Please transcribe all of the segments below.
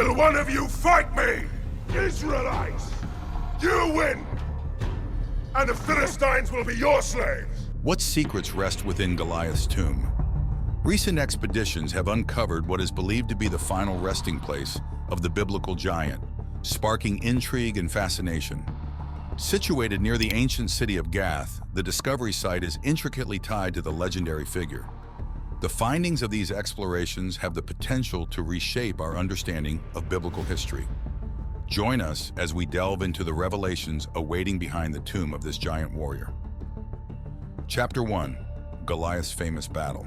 Will one of you fight me? Israelites! You win! And the Philistines will be your slaves! What secrets rest within Goliath's tomb? Recent expeditions have uncovered what is believed to be the final resting place of the biblical giant, sparking intrigue and fascination. Situated near the ancient city of Gath, the discovery site is intricately tied to the legendary figure. The findings of these explorations have the potential to reshape our understanding of biblical history. Join us as we delve into the revelations awaiting behind the tomb of this giant warrior. Chapter 1. Goliath's famous battle.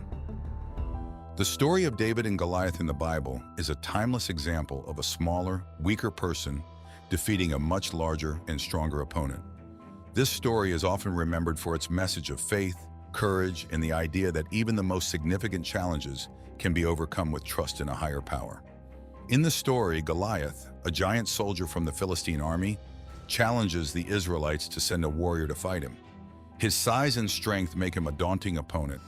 The story of David and Goliath in the Bible is a timeless example of a smaller, weaker person defeating a much larger and stronger opponent. This story is often remembered for its message of faith, courage, and the idea that even the most significant challenges can be overcome with trust in a higher power. In the story, Goliath, a giant soldier from the Philistine army, challenges the Israelites to send a warrior to fight him. His size and strength make him a daunting opponent.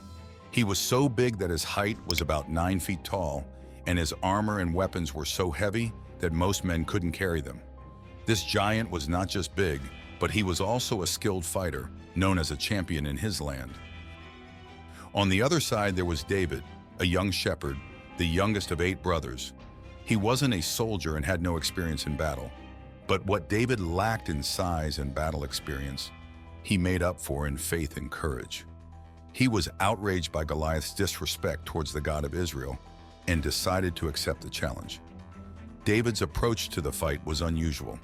He was so big that his height was about 9 feet tall, and his armor and weapons were so heavy that most men couldn't carry them. This giant was not just big, but he was also a skilled fighter, known as a champion in his land. On the other side, there was David, a young shepherd, the youngest of 8 brothers. He wasn't a soldier and had no experience in battle. But what David lacked in size and battle experience, he made up for in faith and courage. He was outraged by Goliath's disrespect towards the God of Israel and decided to accept the challenge. David's approach to the fight was unusual.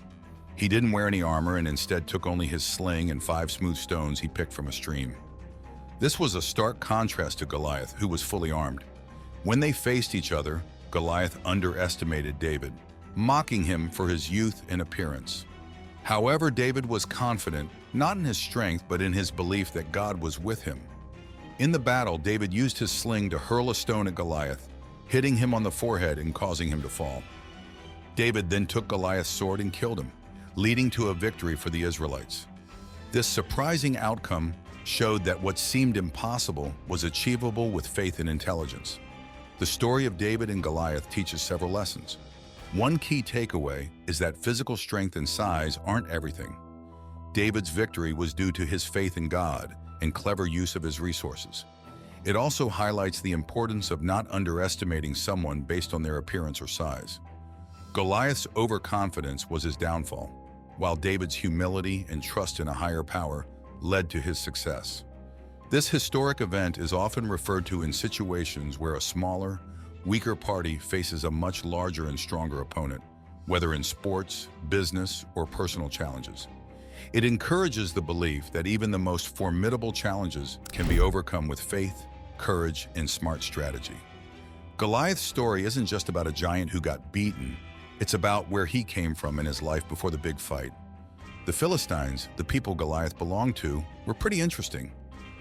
He didn't wear any armor and instead took only his sling and 5 smooth stones he picked from a stream. This was a stark contrast to Goliath, who was fully armed. When they faced each other, Goliath underestimated David, mocking him for his youth and appearance. However, David was confident, not in his strength, but in his belief that God was with him. In the battle, David used his sling to hurl a stone at Goliath, hitting him on the forehead and causing him to fall. David then took Goliath's sword and killed him, leading to a victory for the Israelites. This surprising outcome showed that what seemed impossible was achievable with faith and intelligence. The story of David and Goliath teaches several lessons. One key takeaway is that physical strength and size aren't everything. David's victory was due to his faith in God and clever use of his resources. It also highlights the importance of not underestimating someone based on their appearance or size. Goliath's overconfidence was his downfall, while David's humility and trust in a higher power led to his success. This historic event is often referred to in situations where a smaller, weaker party faces a much larger and stronger opponent, whether in sports, business, or personal challenges. It encourages the belief that even the most formidable challenges can be overcome with faith, courage, and smart strategy. Goliath's story isn't just about a giant who got beaten, it's about where he came from in his life before the big fight. The Philistines, the people Goliath belonged to, were pretty interesting.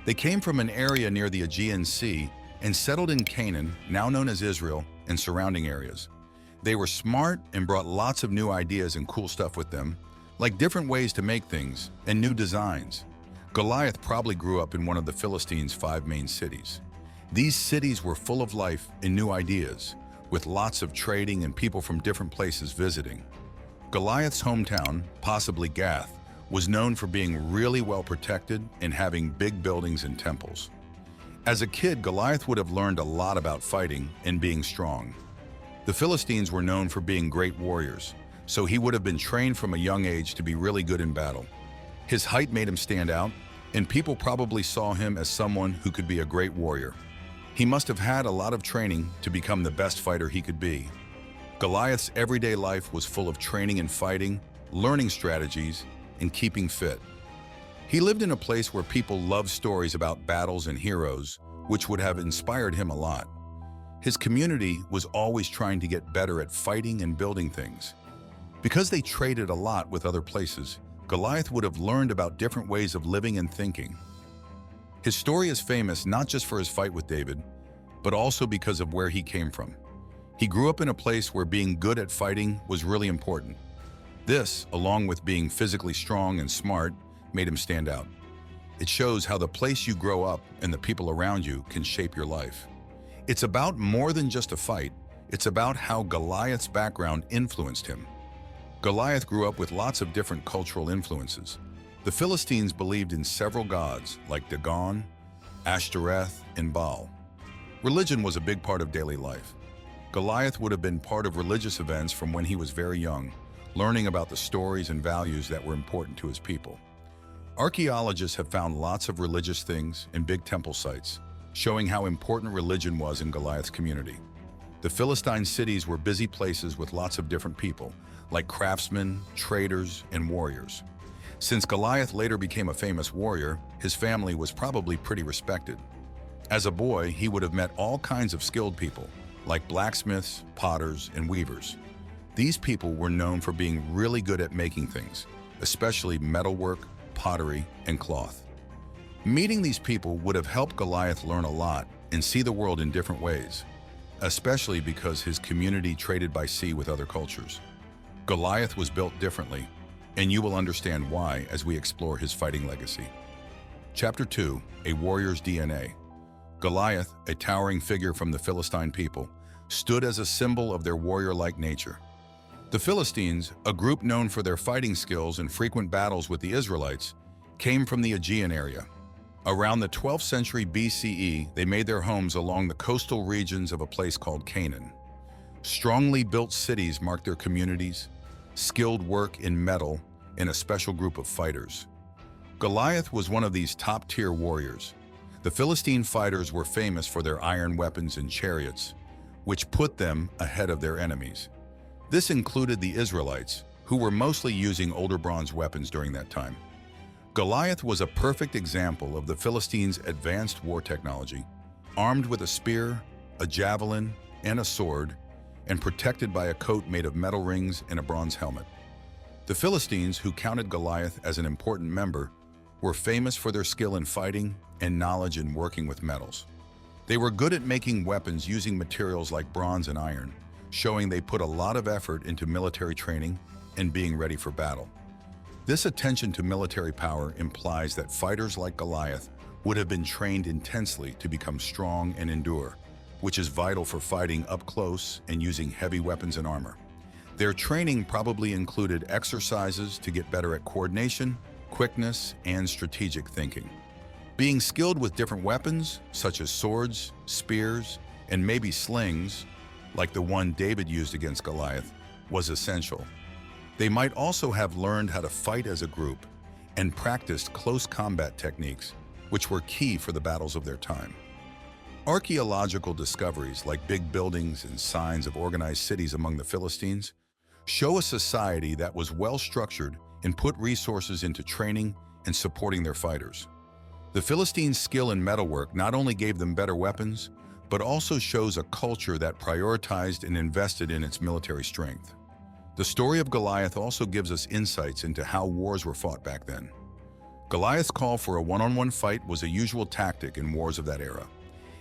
They came from an area near the Aegean Sea and settled in Canaan, now known as Israel, and surrounding areas. They were smart and brought lots of new ideas and cool stuff with them, like different ways to make things and new designs. Goliath probably grew up in one of the Philistines' 5 main cities. These cities were full of life and new ideas, with lots of trading and people from different places visiting. Goliath's hometown, possibly Gath, was known for being really well protected and having big buildings and temples. As a kid, Goliath would have learned a lot about fighting and being strong. The Philistines were known for being great warriors, so he would have been trained from a young age to be really good in battle. His height made him stand out, and people probably saw him as someone who could be a great warrior. He must have had a lot of training to become the best fighter he could be. Goliath's everyday life was full of training and fighting, learning strategies, and keeping fit. He lived in a place where people loved stories about battles and heroes, which would have inspired him a lot. His community was always trying to get better at fighting and building things. Because they traded a lot with other places, Goliath would have learned about different ways of living and thinking. His story is famous not just for his fight with David, but also because of where he came from. He grew up in a place where being good at fighting was really important. This, along with being physically strong and smart, made him stand out. It shows how the place you grow up and the people around you can shape your life. It's about more than just a fight. It's about how Goliath's background influenced him. Goliath grew up with lots of different cultural influences. The Philistines believed in several gods like Dagon, Ashtoreth, and Baal. Religion was a big part of daily life. Goliath would have been part of religious events from when he was very young, learning about the stories and values that were important to his people. Archaeologists have found lots of religious things in big temple sites, showing how important religion was in Goliath's community. The Philistine cities were busy places with lots of different people, like craftsmen, traders, and warriors. Since Goliath later became a famous warrior, his family was probably pretty respected. As a boy, he would have met all kinds of skilled people, like blacksmiths, potters, and weavers. These people were known for being really good at making things, especially metalwork, pottery, and cloth. Meeting these people would have helped Goliath learn a lot and see the world in different ways, especially because his community traded by sea with other cultures. Goliath was built differently, and you will understand why as we explore his fighting legacy. Chapter 2, A Warrior's DNA. Goliath, a towering figure from the Philistine people, stood as a symbol of their warrior-like nature. The Philistines, a group known for their fighting skills and frequent battles with the Israelites, came from the Aegean area. Around the 12th century BCE, they made their homes along the coastal regions of a place called Canaan. Strongly built cities marked their communities, skilled work in metal, and a special group of fighters. Goliath was one of these top-tier warriors. The Philistine fighters were famous for their iron weapons and chariots, which put them ahead of their enemies. This included the Israelites, who were mostly using older bronze weapons during that time. Goliath was a perfect example of the Philistines' advanced war technology, armed with a spear, a javelin, and a sword, and protected by a coat made of metal rings and a bronze helmet. The Philistines, who counted Goliath as an important member, were famous for their skill in fighting and knowledge in working with metals. They were good at making weapons using materials like bronze and iron, showing they put a lot of effort into military training and being ready for battle. This attention to military power implies that fighters like Goliath would have been trained intensely to become strong and endure, which is vital for fighting up close and using heavy weapons and armor. Their training probably included exercises to get better at coordination, quickness, and strategic thinking. Being skilled with different weapons, such as swords, spears, and maybe slings, like the one David used against Goliath, was essential. They might also have learned how to fight as a group and practiced close combat techniques, which were key for the battles of their time. Archaeological discoveries like big buildings and signs of organized cities among the Philistines show a society that was well-structured and put resources into training and supporting their fighters. The Philistines' skill in metalwork not only gave them better weapons, but also shows a culture that prioritized and invested in its military strength. The story of Goliath also gives us insights into how wars were fought back then. Goliath's call for a one-on-one fight was a usual tactic in wars of that era.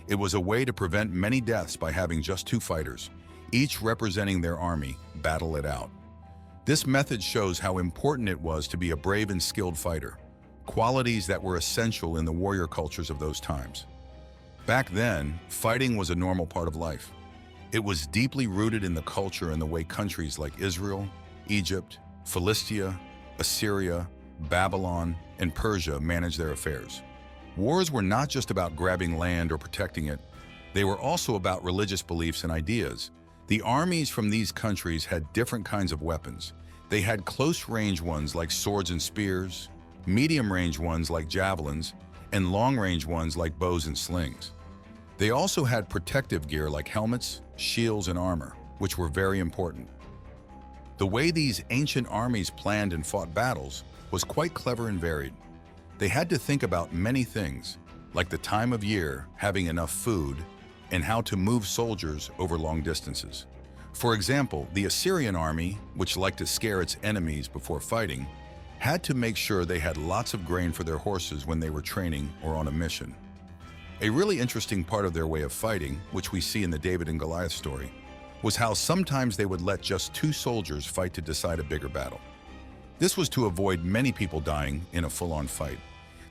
It was a way to prevent many deaths by having just two fighters, each representing their army, battle it out. This method shows how important it was to be a brave and skilled fighter, qualities that were essential in the warrior cultures of those times. Back then, fighting was a normal part of life. It was deeply rooted in the culture and the way countries like Israel, Egypt, Philistia, Assyria, Babylon, and Persia managed their affairs. Wars were not just about grabbing land or protecting it. They were also about religious beliefs and ideas. The armies from these countries had different kinds of weapons. They had close-range ones like swords and spears, medium-range ones like javelins, and long-range ones like bows and slings. They also had protective gear like helmets, shields, and armor, which were very important. The way these ancient armies planned and fought battles was quite clever and varied. They had to think about many things, like the time of year, having enough food, and how to move soldiers over long distances. For example, the Assyrian army, which liked to scare its enemies before fighting, had to make sure they had lots of grain for their horses when they were training or on a mission. A really interesting part of their way of fighting, which we see in the David and Goliath story, was how sometimes they would let just two soldiers fight to decide a bigger battle. This was to avoid many people dying in a full-on fight.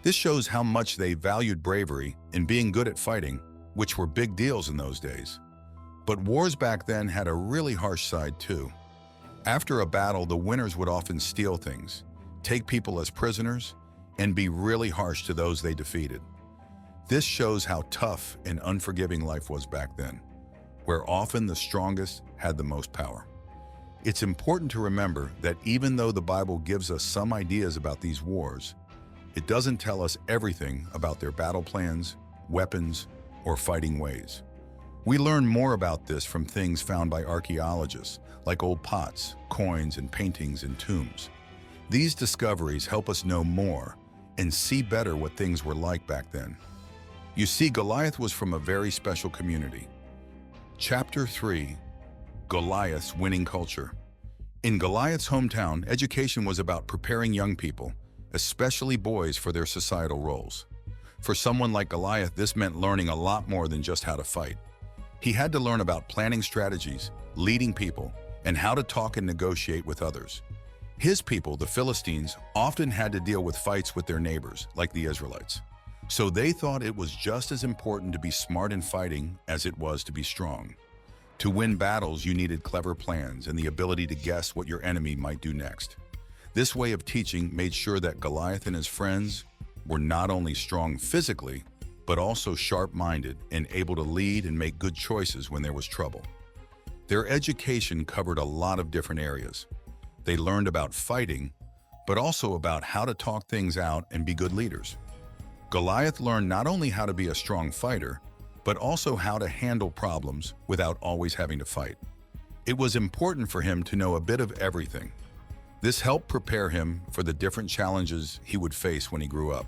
This shows how much they valued bravery and being good at fighting, which were big deals in those days. But wars back then had a really harsh side too. After a battle, the winners would often steal things, take people as prisoners, and be really harsh to those they defeated. This shows how tough and unforgiving life was back then, where often the strongest had the most power. It's important to remember that even though the Bible gives us some ideas about these wars, it doesn't tell us everything about their battle plans, weapons, or fighting ways. We learn more about this from things found by archaeologists, like old pots, coins, and paintings in tombs. These discoveries help us know more and see better what things were like back then. You see, Goliath was from a very special community. Chapter 3. Goliath's winning culture. In Goliath's hometown, education was about preparing young people, especially boys, for their societal roles. For someone like Goliath, this meant learning a lot more than just how to fight. He had to learn about planning strategies, leading people, and how to talk and negotiate with others. His people, the Philistines, often had to deal with fights with their neighbors, like the Israelites. So they thought it was just as important to be smart in fighting as it was to be strong. To win battles, you needed clever plans and the ability to guess what your enemy might do next. This way of teaching made sure that Goliath and his friends were not only strong physically, but also sharp-minded and able to lead and make good choices when there was trouble. Their education covered a lot of different areas. They learned about fighting, but also about how to talk things out and be good leaders. Goliath learned not only how to be a strong fighter, but also how to handle problems without always having to fight. It was important for him to know a bit of everything. This helped prepare him for the different challenges he would face when he grew up.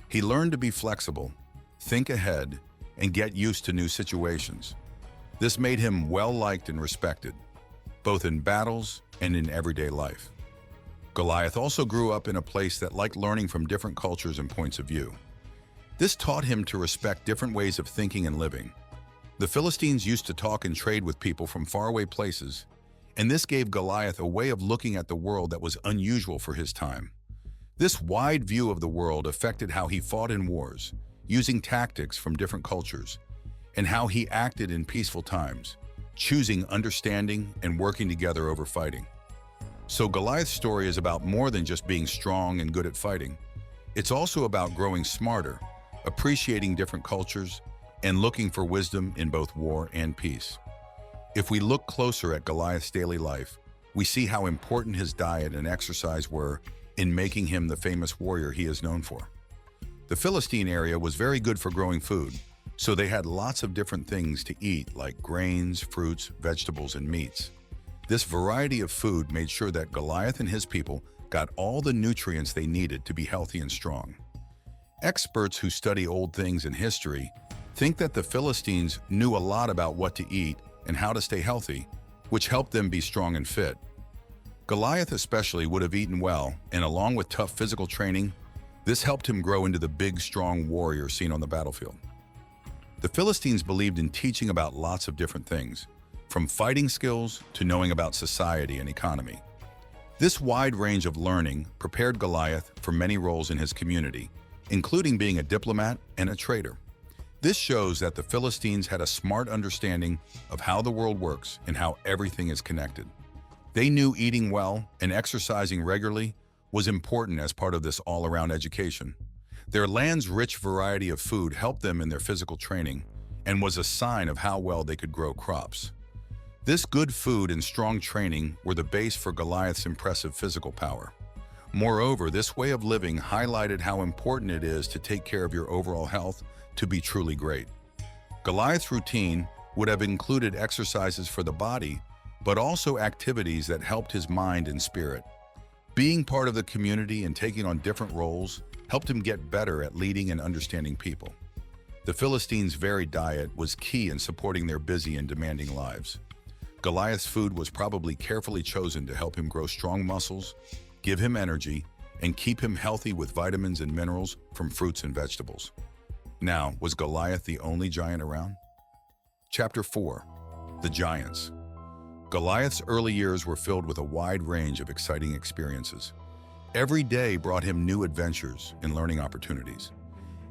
He learned to be flexible, think ahead, and get used to new situations. This made him well-liked and respected, both in battles and in everyday life. Goliath also grew up in a place that liked learning from different cultures and points of view. This taught him to respect different ways of thinking and living. The Philistines used to talk and trade with people from faraway places, and this gave Goliath a way of looking at the world that was unusual for his time. This wide view of the world affected how he fought in wars, using tactics from different cultures, and how he acted in peaceful times, choosing understanding and working together over fighting. So Goliath's story is about more than just being strong and good at fighting. It's also about growing smarter, appreciating different cultures, and looking for wisdom in both war and peace. If we look closer at Goliath's daily life, we see how important his diet and exercise were in making him the famous warrior he is known for. The Philistine area was very good for growing food, so they had lots of different things to eat, like grains, fruits, vegetables, and meats. This variety of food made sure that Goliath and his people got all the nutrients they needed to be healthy and strong. Experts who study old things in history think that the Philistines knew a lot about what to eat and how to stay healthy, which helped them be strong and fit. Goliath especially would have eaten well, and along with tough physical training, this helped him grow into the big, strong warrior seen on the battlefield. The Philistines believed in teaching about lots of different things, from fighting skills to knowing about society and economy. This wide range of learning prepared Goliath for many roles in his community, including being a diplomat and a trader. This shows that the Philistines had a smart understanding of how the world works and how everything is connected. They knew eating well and exercising regularly was important as part of this all-around education. Their land's rich variety of food helped them in their physical training and was a sign of how well they could grow crops. This good food and strong training were the base for Goliath's impressive physical power. Moreover, this way of living highlighted how important it is to take care of your overall health to be truly great. Goliath's routine would have included exercises for the body, but also activities that helped his mind and spirit. Being part of the community and taking on different roles helped him get better at leading and understanding people. The Philistines' varied diet was key in supporting their busy and demanding lives. Goliath's food was probably carefully chosen to help him grow strong muscles, give him energy, and keep him healthy with vitamins and minerals from fruits and vegetables. Now, was Goliath the only giant around? Chapter 4. The Giants. Goliath's early years were filled with a wide range of exciting experiences. Every day brought him new adventures and learning opportunities.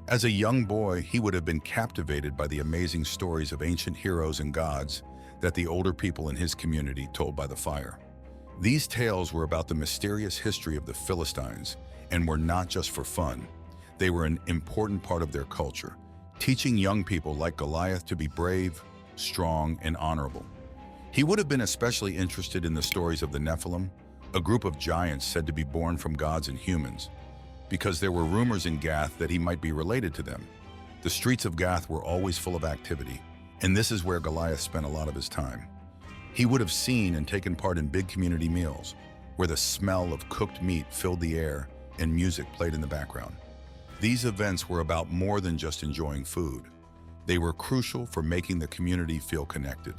As a young boy, he would have been captivated by the amazing stories of ancient heroes and gods that the older people in his community told by the fire. These tales were about the mysterious history of the Philistines and were not just for fun. They were an important part of their culture, teaching young people like Goliath to be brave, strong, and honorable. He would have been especially interested in the stories of the Nephilim, a group of giants said to be born from gods and humans, because there were rumors in Gath that he might be related to them. The streets of Gath were always full of activity, and this is where Goliath spent a lot of his time. He would have seen and taken part in big community meals, where the smell of cooked meat filled the air and music played in the background. These events were about more than just enjoying food. They were crucial for making the community feel connected.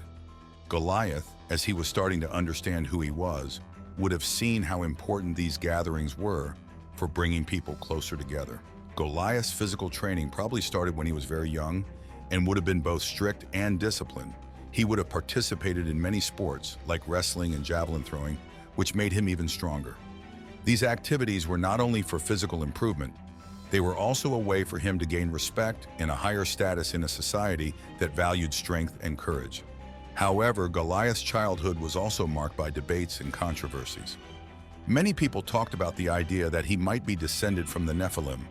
Goliath, as he was starting to understand who he was, would have seen how important these gatherings were for bringing people closer together. Goliath's physical training probably started when he was very young and would have been both strict and disciplined. He would have participated in many sports, like wrestling and javelin throwing, which made him even stronger. These activities were not only for physical improvement, they were also a way for him to gain respect and a higher status in a society that valued strength and courage. However, Goliath's childhood was also marked by debates and controversies. Many people talked about the idea that he might be descended from the Nephilim,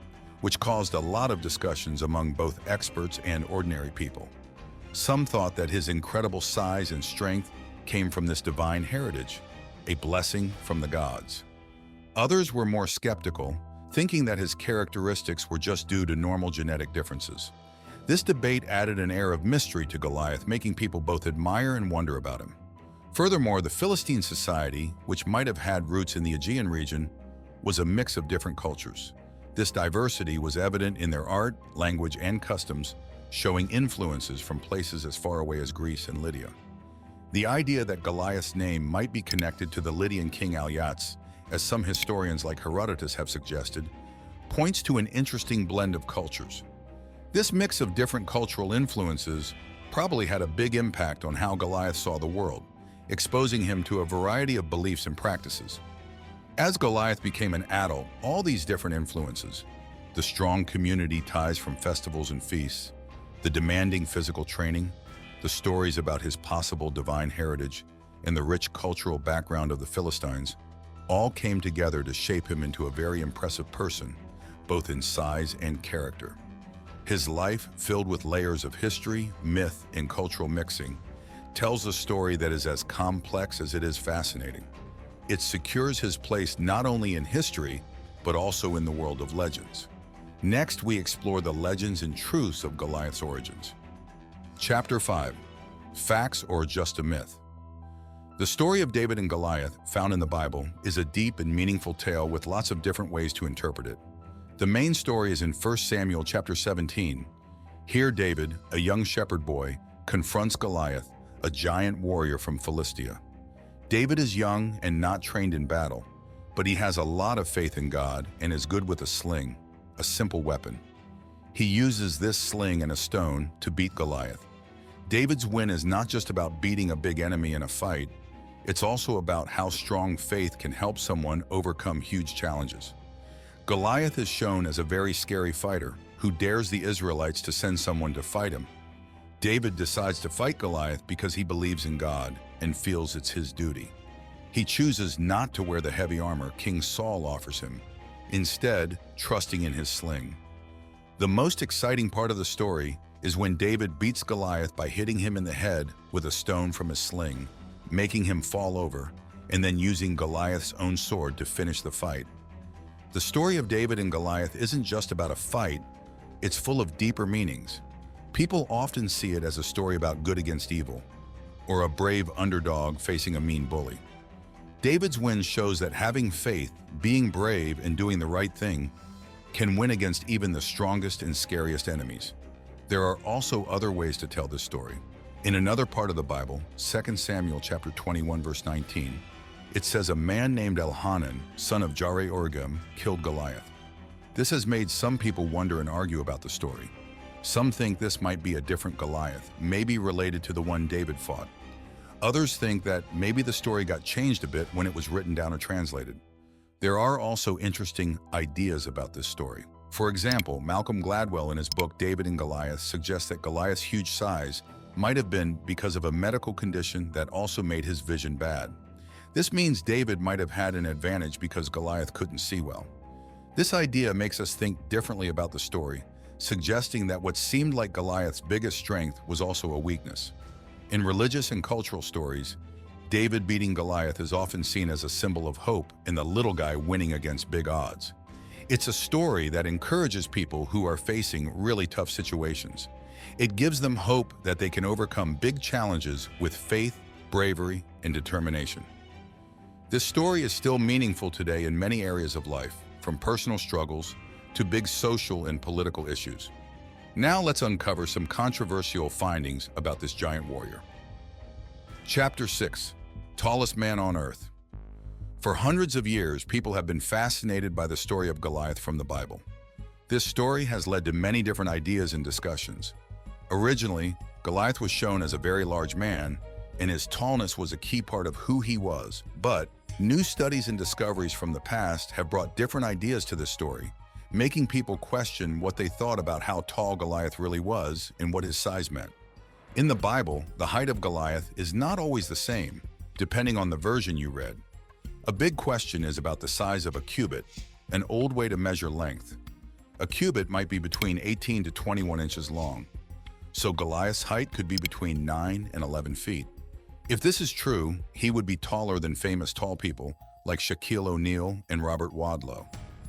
which caused a lot of discussions among both experts and ordinary people. Some thought that his incredible size and strength came from this divine heritage, a blessing from the gods. Others were more skeptical, thinking that his characteristics were just due to normal genetic differences. This debate added an air of mystery to Goliath, making people both admire and wonder about him. Furthermore, the Philistine society, which might have had roots in the Aegean region, was a mix of different cultures. This diversity was evident in their art, language, and customs, showing influences from places as far away as Greece and Lydia. The idea that Goliath's name might be connected to the Lydian king Goliaths, as some historians like Herodotus have suggested, points to an interesting blend of cultures. This mix of different cultural influences probably had a big impact on how Goliath saw the world, exposing him to a variety of beliefs and practices. As Goliath became an adult, all these different influences, the strong community ties from festivals and feasts, the demanding physical training, the stories about his possible divine heritage, and the rich cultural background of the Philistines, all came together to shape him into a very impressive person, both in size and character. His life, filled with layers of history, myth, and cultural mixing, tells a story that is as complex as it is fascinating. It secures his place not only in history, but also in the world of legends. Next, we explore the legends and truths of Goliath's origins. Chapter 5. Facts or just a myth? The story of David and Goliath, found in the Bible, is a deep and meaningful tale with lots of different ways to interpret it. The main story is in 1 Samuel chapter 17. Here David, a young shepherd boy, confronts Goliath, a giant warrior from Philistia. David is young and not trained in battle, but he has a lot of faith in God and is good with a sling, a simple weapon. He uses this sling and a stone to beat Goliath. David's win is not just about beating a big enemy in a fight, it's also about how strong faith can help someone overcome huge challenges. Goliath is shown as a very scary fighter who dares the Israelites to send someone to fight him. David decides to fight Goliath because he believes in God and feels it's his duty. He chooses not to wear the heavy armor King Saul offers him, instead trusting in his sling. The most exciting part of the story is when David beats Goliath by hitting him in the head with a stone from his sling, making him fall over, and then using Goliath's own sword to finish the fight. The story of David and Goliath isn't just about a fight, it's full of deeper meanings. People often see it as a story about good against evil, or a brave underdog facing a mean bully. David's win shows that having faith, being brave, and doing the right thing can win against even the strongest and scariest enemies. There are also other ways to tell this story. In another part of the Bible, 2 Samuel chapter 21 verse 19, it says a man named Elhanan, son of Jaare-Oregim, killed Goliath. This has made some people wonder and argue about the story. Some think this might be a different Goliath, maybe related to the one David fought. Others think that maybe the story got changed a bit when it was written down or translated. There are also interesting ideas about this story. For example, Malcolm Gladwell in his book David and Goliath suggests that Goliath's huge size might have been because of a medical condition that also made his vision bad. This means David might have had an advantage because Goliath couldn't see well. This idea makes us think differently about the story, suggesting that what seemed like Goliath's biggest strength was also a weakness. In religious and cultural stories, David beating Goliath is often seen as a symbol of hope in the little guy winning against big odds. It's a story that encourages people who are facing really tough situations. It gives them hope that they can overcome big challenges with faith, bravery, and determination. This story is still meaningful today in many areas of life, from personal struggles to big social and political issues. Now let's uncover some controversial findings about this giant warrior. Chapter 6. Tallest man on earth. For hundreds of years, people have been fascinated by the story of Goliath from the Bible. This story has led to many different ideas and discussions. Originally, Goliath was shown as a very large man, and his tallness was a key part of who he was. But new studies and discoveries from the past have brought different ideas to this story, making people question what they thought about how tall Goliath really was and what his size meant. In the Bible, the height of Goliath is not always the same, depending on the version you read. A big question is about the size of a cubit, an old way to measure length. A cubit might be between 18 to 21 inches long, so Goliath's height could be between 9 and 11 feet. If this is true, he would be taller than famous tall people like Shaquille O'Neal and Robert Wadlow.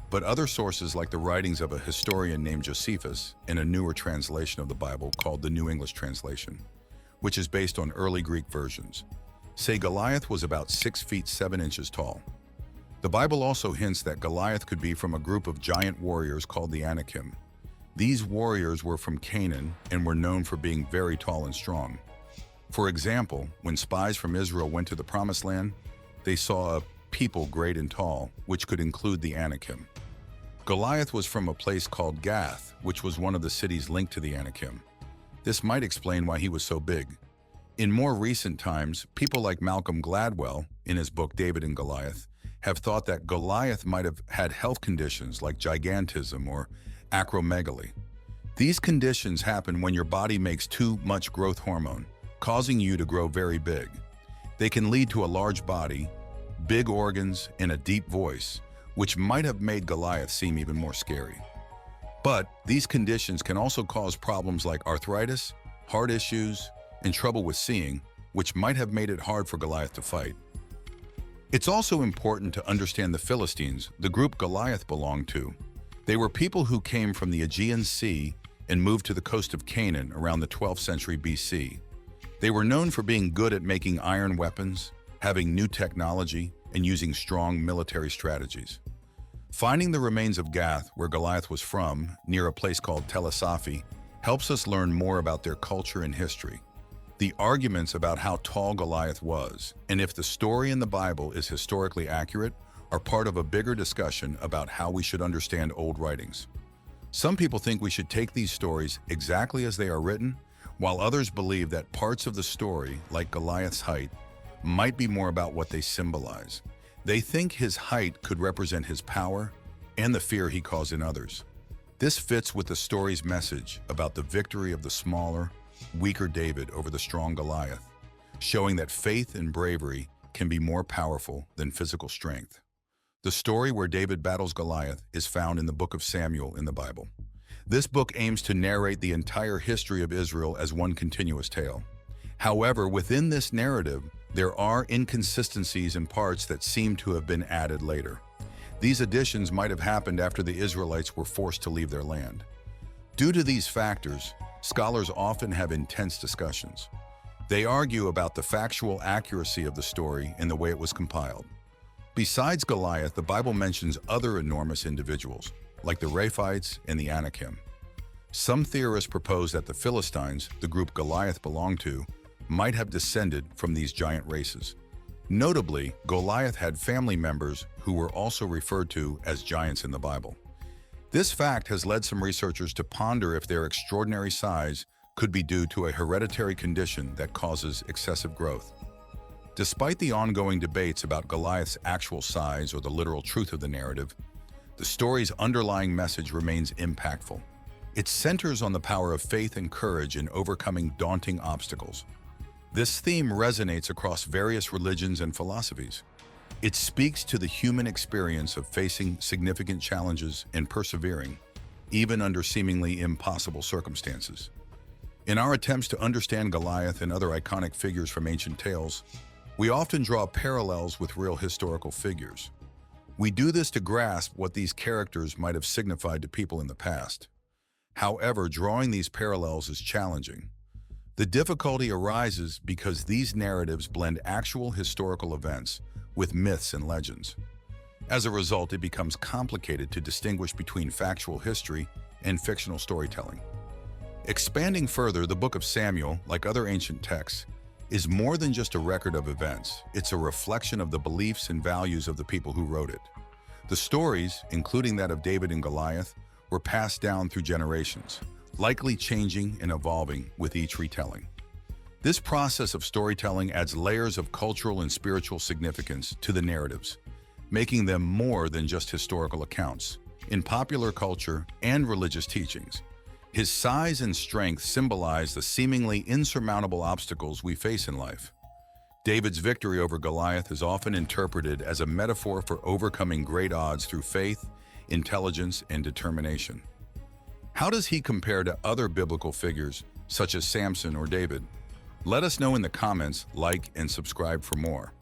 But other sources, like the writings of a historian named Josephus in a newer translation of the Bible called the New English Translation, which is based on early Greek versions, say Goliath was about 6 feet 7 inches tall. The Bible also hints that Goliath could be from a group of giant warriors called the Anakim. These warriors were from Canaan and were known for being very tall and strong. For example, when spies from Israel went to the Promised Land, they saw a people great and tall, which could include the Anakim. Goliath was from a place called Gath, which was one of the cities linked to the Anakim. This might explain why he was so big. In more recent times, people like Malcolm Gladwell, in his book David and Goliath, have thought that Goliath might have had health conditions like gigantism or acromegaly. These conditions happen when your body makes too much growth hormone, causing you to grow very big. They can lead to a large body, big organs, and a deep voice, which might have made Goliath seem even more scary. But these conditions can also cause problems like arthritis, heart issues, and trouble with seeing, which might have made it hard for Goliath to fight. It's also important to understand the Philistines, the group Goliath belonged to. They were people who came from the Aegean Sea and moved to the coast of Canaan around the 12th century BC. They were known for being good at making iron weapons, having new technology, and using strong military strategies. Finding the remains of Gath, where Goliath was from, near a place called Telesafi, helps us learn more about their culture and history. The arguments about how tall Goliath was, and if the story in the Bible is historically accurate, are part of a bigger discussion about how we should understand old writings. Some people think we should take these stories exactly as they are written, while others believe that parts of the story, like Goliath's height, might be more about what they symbolize. They think his height could represent his power and the fear he caused in others. This fits with the story's message about the victory of the smaller, weaker David over the strong Goliath, showing that faith and bravery can be more powerful than physical strength. The story where David battles Goliath is found in the book of Samuel in the Bible. This book aims to narrate the entire history of Israel as one continuous tale. However, within this narrative, there are inconsistencies in parts that seem to have been added later. These additions might have happened after the Israelites were forced to leave their land. Due to these factors, scholars often have intense discussions. They argue about the factual accuracy of the story and the way it was compiled. Besides Goliath, the Bible mentions other enormous individuals, like the Rephites and the Anakim. Some theorists propose that the Philistines, the group Goliath belonged to, might have descended from these giant races. Notably, Goliath had family members who were also referred to as giants in the Bible. This fact has led some researchers to ponder if their extraordinary size could be due to a hereditary condition that causes excessive growth. Despite the ongoing debates about Goliath's actual size or the literal truth of the narrative, the story's underlying message remains impactful. It centers on the power of faith and courage in overcoming daunting obstacles. This theme resonates across various religions and philosophies. It speaks to the human experience of facing significant challenges and persevering, even under seemingly impossible circumstances. In our attempts to understand Goliath and other iconic figures from ancient tales, we often draw parallels with real historical figures. We do this to grasp what these characters might have signified to people in the past. However, drawing these parallels is challenging. The difficulty arises because these narratives blend actual historical events with myths and legends. As a result, it becomes complicated to distinguish between factual history and fictional storytelling. Expanding further, the Book of Samuel, like other ancient texts, is more than just a record of events. It's a reflection of the beliefs and values of the people who wrote it. The stories, including that of David and Goliath, were passed down through generations, likely changing and evolving with each retelling. This process of storytelling adds layers of cultural and spiritual significance to the narratives, making them more than just historical accounts. In popular culture and religious teachings, his size and strength symbolize the seemingly insurmountable obstacles we face in life. David's victory over Goliath is often interpreted as a metaphor for overcoming great odds through faith, intelligence, and determination. How does he compare to other biblical figures, such as Samson or David? Let us know in the comments, like and subscribe for more.